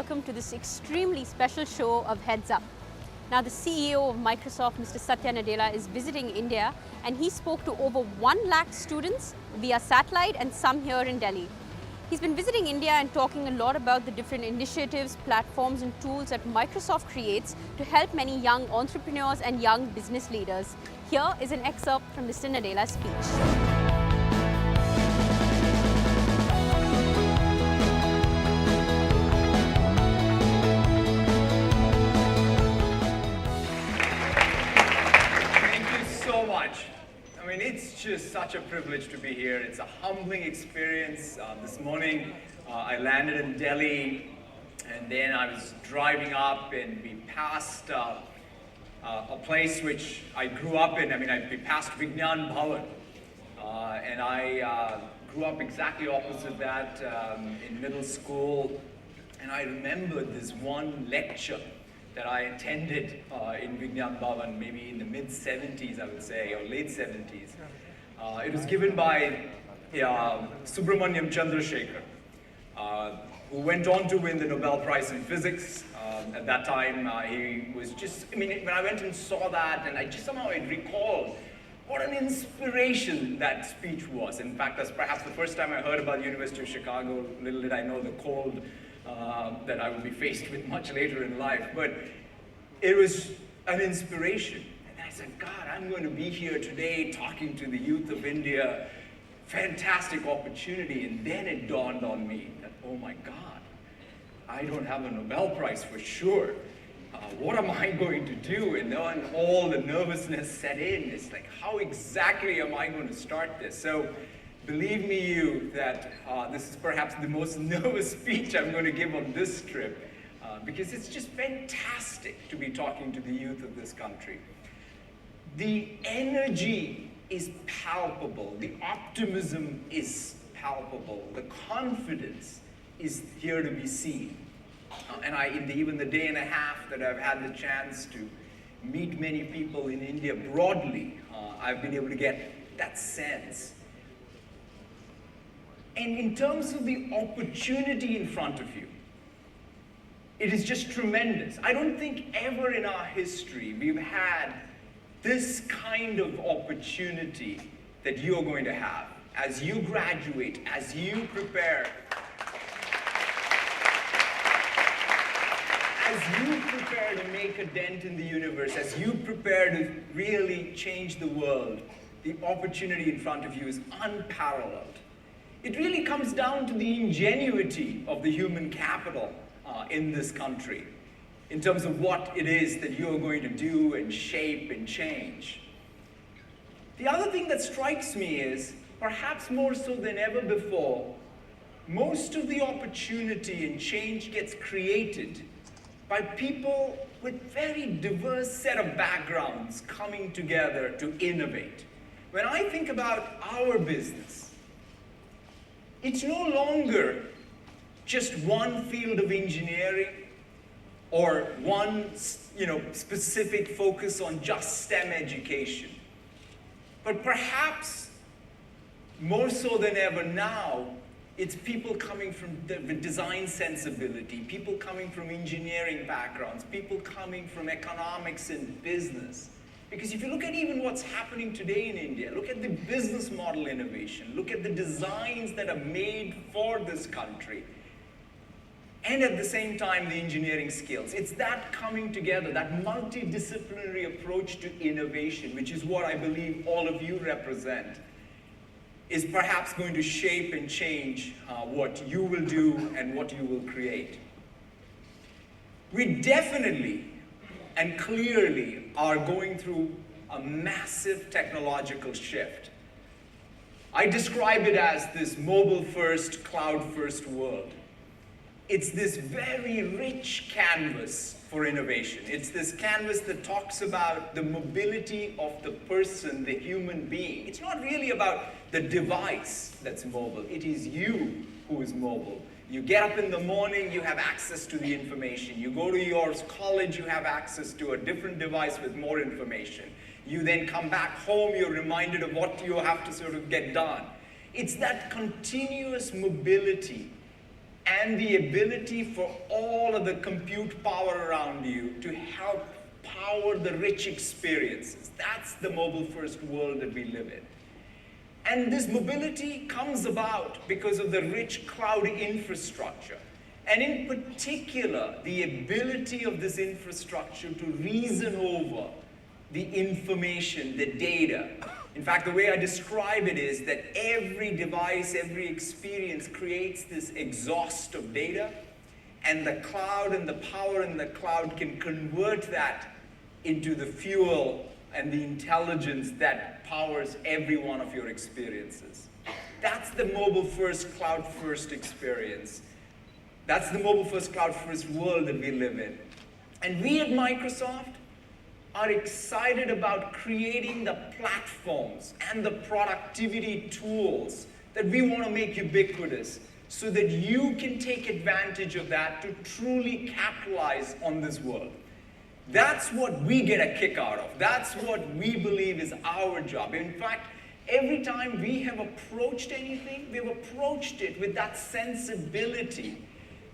welcome to this extremely special show of Heads Up. Now, the CEO of Microsoft, Mr. Satya Nadella, is visiting India, and he spoke to over 1 lakh students via satellite and some here in Delhi. He's been visiting India and talking a lot about the different initiatives, platforms and tools that Microsoft creates to help many young entrepreneurs and young business leaders. Here is an excerpt from Mr. Nadella's speech. I mean, it's just such a privilege to be here. It's a humbling experience. This morning, I landed in Delhi, and then I was driving up, and we passed a place which I grew up in. I mean, we passed Vignan Bhavan, and I grew up exactly opposite that in middle school. And I remembered this one lecture that I attended in Vignan Bhavan, maybe in the mid-70s, I would say, or late 70s. It was given by Subramaniam Chandrasekhar, who went on to win the Nobel Prize in Physics. At that time, he was just, I mean, when I went and saw that, and I just somehow recalled what an inspiration that speech was. In fact, that's perhaps the first time I heard about the University of Chicago. Little did I know the cold that I will be faced with much later in life. But it was an inspiration. And I said, God, I'm going to be here today talking to the youth of India. Fantastic opportunity. And then it dawned on me that, oh my God, I don't have a Nobel Prize for sure. What am I going to do? And then all the nervousness set in. It's like, how exactly am I going to start this? So believe me you that this is perhaps the most nervous speech I'm going to give on this trip because it's just fantastic to be talking to the youth of this country. The energy is palpable. The optimism is palpable. The confidence is here to be seen. And even the day and a half that I've had the chance to meet many people in India broadly, I've been able to get that sense. And in terms of the opportunity in front of you, it is just tremendous. I don't think ever in our history we've had this kind of opportunity that you're going to have as you graduate, as you prepare, to make a dent in the universe, as you prepare to really change the world. The opportunity in front of you is unparalleled. It really comes down to the ingenuity of the human capital in this country in terms of what it is that you're going to do and shape and change. The other thing that strikes me is, perhaps more so than ever before, most of the opportunity and change gets created by people with very diverse set of backgrounds coming together to innovate. When I think about our business, it's no longer just one field of engineering or one specific focus on just STEM education. But perhaps more so than ever now, it's people coming from the design sensibility, people coming from engineering backgrounds, people coming from economics and business. Because if you look at even what's happening today in India, look at the business model innovation, look at the designs that are made for this country, and at the same time, the engineering skills. It's that coming together, that multidisciplinary approach to innovation, which is what I believe all of you represent, is perhaps going to shape and change what you will do and what you will create. We definitely and clearly are going through a massive technological shift. I describe it as this mobile-first, cloud-first world. It's this very rich canvas for innovation. It's this canvas that talks about the mobility of the person, the human being. It's not really about the device that's mobile. It is you who is mobile. You get up in the morning, you have access to the information. You go to your college, you have access to a different device with more information. You then come back home, you're reminded of what you have to sort of get done. It's that continuous mobility and the ability for all of the compute power around you to help power the rich experiences. That's the mobile-first world that we live in. And this mobility comes about because of the rich cloud infrastructure. And in particular, the ability of this infrastructure to reason over the information, the data. In fact, the way I describe it is that every device, every experience creates this exhaust of data, and the cloud and the power in the cloud can convert that into the fuel and the intelligence that powers every one of your experiences. That's the mobile-first, cloud-first experience. That's the mobile-first, cloud-first world that we live in. And we at Microsoft are excited about creating the platforms and the productivity tools that we want to make ubiquitous so that you can take advantage of that to truly capitalize on this world. That's what we get a kick out of. That's what we believe is our job. In fact, every time we have approached anything, we've approached it with that sensibility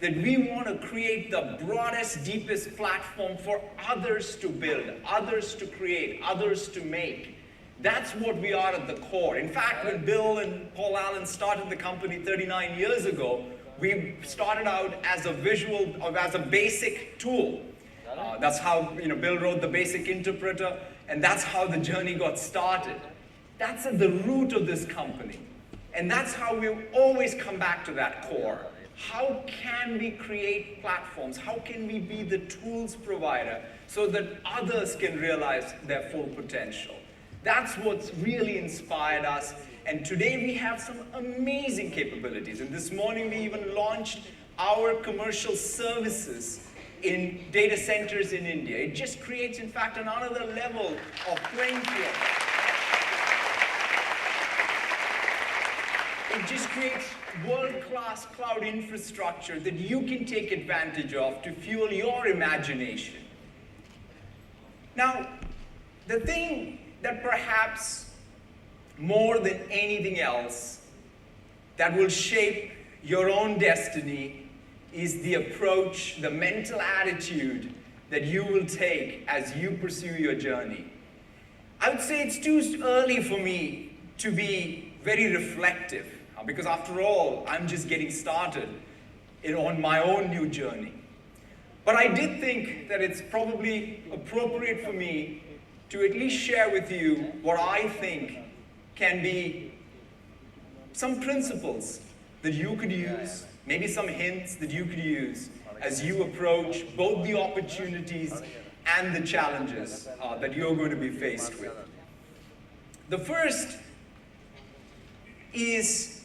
that we want to create the broadest, deepest platform for others to build, others to create, others to make. That's what we are at the core. In fact, when Bill and Paul Allen started the company 39 years ago, we started out as a basic tool. That's how Bill wrote the basic interpreter, and that's how the journey got started. That's at the root of this company. And that's how we always come back to that core. How can we create platforms? How can we be the tools provider so that others can realize their full potential? That's what's really inspired us. And today we have some amazing capabilities. And this morning we even launched our commercial services in data centers in India. It just creates, in fact, another level of playing field. It just creates world-class cloud infrastructure that you can take advantage of to fuel your imagination. Now, the thing that perhaps more than anything else that will shape your own destiny is the approach, the mental attitude that you will take as you pursue your journey. I would say it's too early for me to be very reflective, because after all, I'm just getting started on my own new journey. But I did think that it's probably appropriate for me to at least share with you what I think can be some principles that you could use, maybe some hints that you could use as you approach both the opportunities and the challenges that you're going to be faced with. The first is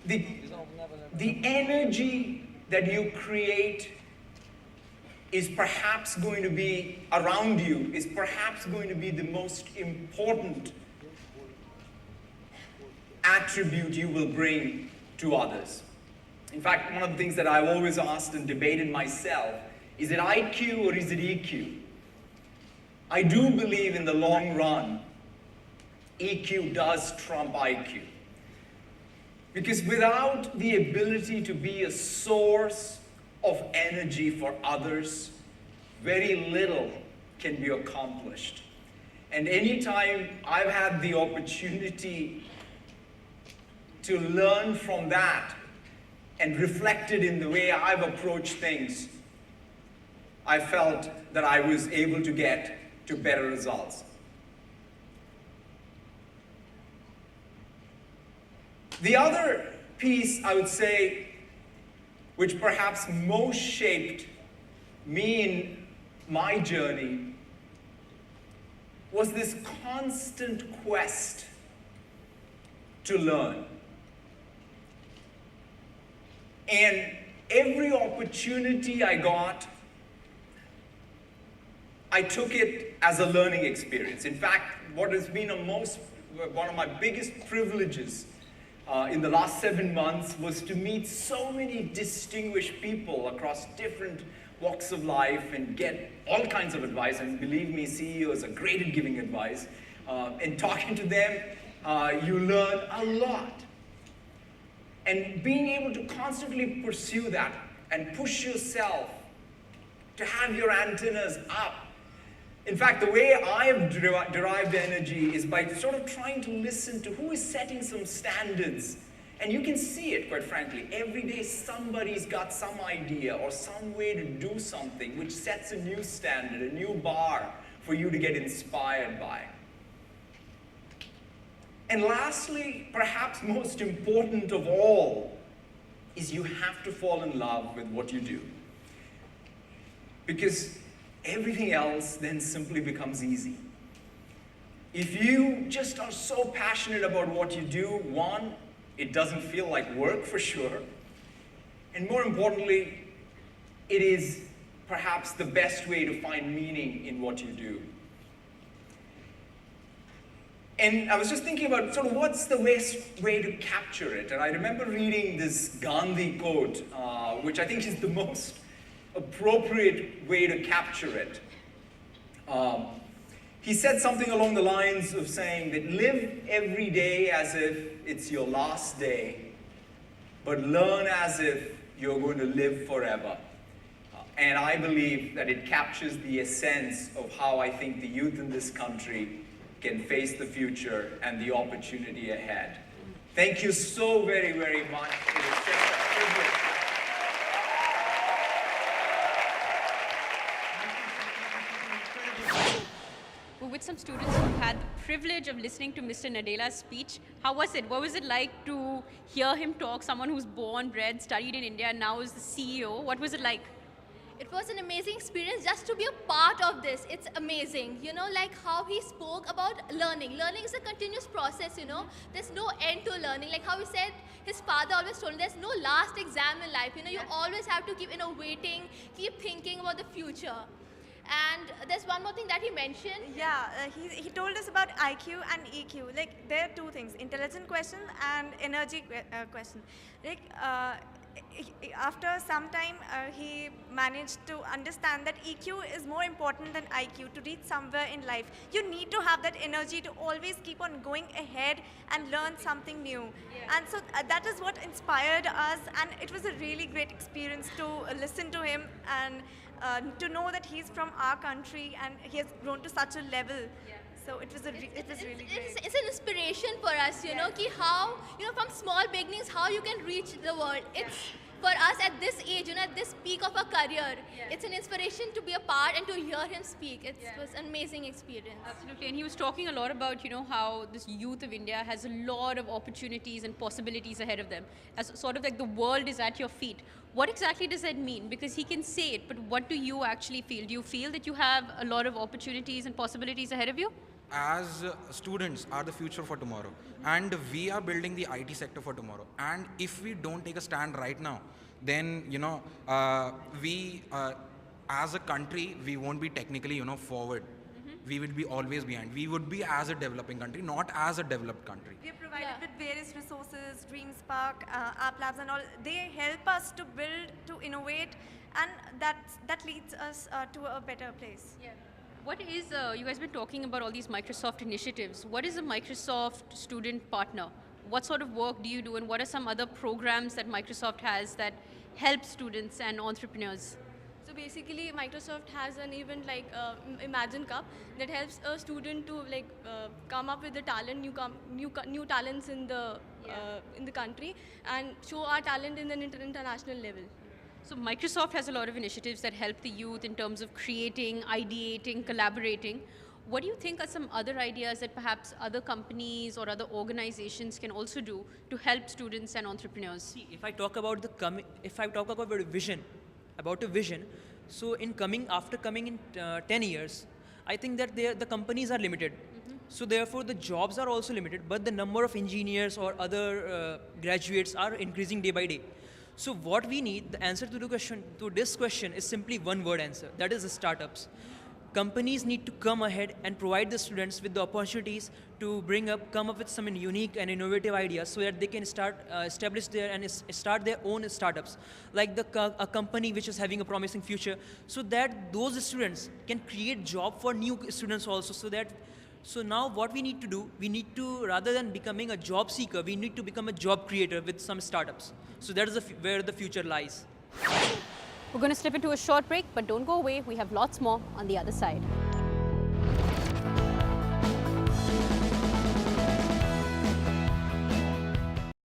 the energy that you create is perhaps going to be around you, is perhaps going to be the most important attribute you will bring to others. In fact, one of the things that I've always asked and debated myself, is it IQ or is it EQ? I do believe in the long run, EQ does trump IQ. Because without the ability to be a source of energy for others, very little can be accomplished. And anytime I've had the opportunity to learn from that and reflect it in the way I've approached things, I felt that I was able to get to better results. The other piece, I would say, which perhaps most shaped me in my journey, was this constant quest to learn. And every opportunity I got, I took it as a learning experience. In fact, what has been one of my biggest privileges in the last 7 months was to meet so many distinguished people across different walks of life and get all kinds of advice. And believe me, CEOs are great at giving advice. And talking to them, you learn a lot. And being able to constantly pursue that and push yourself to have your antennas up. In fact, the way I have derived energy is by sort of trying to listen to who is setting some standards. And you can see it, quite frankly. Every day somebody's got some idea or some way to do something which sets a new standard, a new bar for you to get inspired by. And lastly, perhaps most important of all, is you have to fall in love with what you do. Because everything else then simply becomes easy. If you just are so passionate about what you do, one, it doesn't feel like work for sure. And more importantly, it is perhaps the best way to find meaning in what you do. And I was just thinking about sort of what's the best way to capture it. And I remember reading this Gandhi quote, which I think is the most appropriate way to capture it. He said something along the lines of saying that live every day as if it's your last day, but learn as if you're going to live forever. And I believe that it captures the essence of how I think the youth in this country can face the future and the opportunity ahead. Thank you so very, very much. It is such a privilege. We're with some students who had the privilege of listening to Mr. Nadella's speech. How was it? What was it like to hear him talk? Someone who's born, bred, studied in India, and now is the CEO. What was it like? It was an amazing experience just to be a part of this. It's amazing, you know, like how he spoke about learning. Learning is a continuous process, you know. There's no end to learning. Like how he said, his father always told him there's no last exam in life. You know, you always have to keep innovating, keep thinking about the future. And there's one more thing that he mentioned. Yeah, he told us about IQ and EQ. Like there are two things: intelligent question and energy question. Like after some time, he managed to understand that EQ is more important than IQ to reach somewhere in life. You need to have that energy to always keep on going ahead and learn something new. Yeah. And so that is what inspired us, and it was a really great experience to listen to him and to know that he's from our country and he has grown to such a level. Yeah. So it was really great. It's an inspiration for us, you know, ki how, you know, from small beginnings, how you can reach the world. It's for us at this age, you know, at this peak of our career, it's an inspiration to be a part and to hear him speak. It was an amazing experience. Absolutely, and he was talking a lot about, you know, how this youth of India has a lot of opportunities and possibilities ahead of them. As sort of like the world is at your feet. What exactly does that mean? Because he can say it, but what do you actually feel? Do you feel that you have a lot of opportunities and possibilities ahead of you? As students are the future for tomorrow, and we are building the IT sector for tomorrow, and if we don't take a stand right now, then we as a country, we won't be technically forward. We will be always behind. We would be as a developing country, not as a developed country. We are provided with various resources, Dream Spark, App Labs and all. They help us to build, to innovate, and that leads us to a better place. Yeah. What is, you guys have been talking about all these Microsoft initiatives. What is a Microsoft student partner? What sort of work do you do, and what are some other programs that Microsoft has that help students and entrepreneurs? So basically, Microsoft has an event like Imagine Cup that helps a student to come up with the talent, new talents in the country, and show our talent in an international level. So Microsoft has a lot of initiatives that help the youth in terms of creating, ideating, collaborating. What do you think are some other ideas that perhaps other companies or other organizations can also do to help students and entrepreneurs? See, if I talk about a vision, so after coming in 10 years, I think that the companies are limited. So therefore the jobs are also limited, but the number of engineers or other graduates are increasing day by day. So what we need, the answer to this question is simply one word answer, that is the startups. Companies need to come ahead and provide the students with the opportunities to come up with some unique and innovative ideas so that they can establish start their own startups, like a company which is having a promising future, so that those students can create job for new students also, so that So now what we need to do, we need to, rather than becoming a job seeker, we need to become a job creator with some startups. So that is where the future lies. We're going to slip into a short break, but don't go away. We have lots more on the other side.